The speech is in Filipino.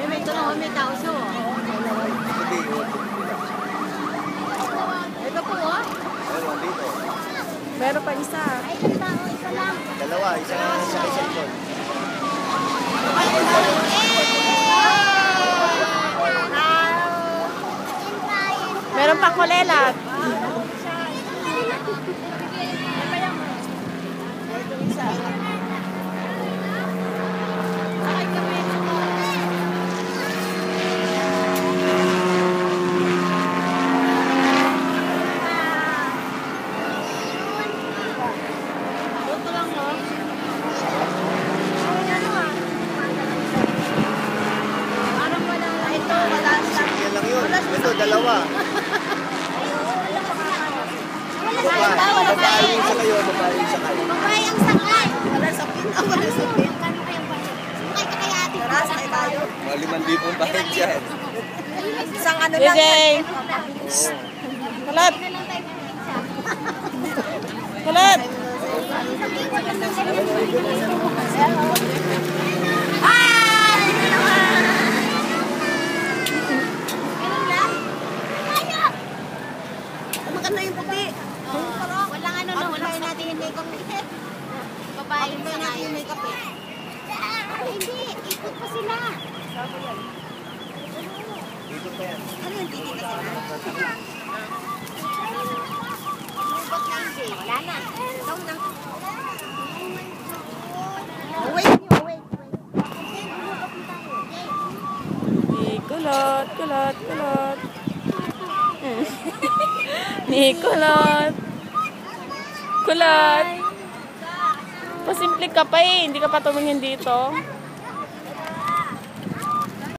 May tulungan, may kauso. Ito po, oh. Meron dito. Meron pa isa. Ay, tao, isa lang. Dalawa, isa na sa cellphone. Meron pang kulelat. Yan lang yun. Ito, dalawa. Babae yung sa kayo, babae yung sa kayo. Babae ang sakay. Wala sa pin. Wala sa pin. Sakay ka kaya ate. Tara, sakay tayo. Mga 5,000 bakit dyan. Isang ano lang. DJ. Kulat. Kulat. Maganda yung puti. Walang ano no, walang natin yung makeup. Babae ba natin yung makeup eh? Hindi, ikot pa sila. Dito pa yan. Ano yung titig na sila? Lubot na hindi. Wala na. Ikaw na. Wait. Ni kulot, kulot, kulot. Ni kulot. Kulot. Pasimple ka pa eh. Hindi ka pa tumingin dito.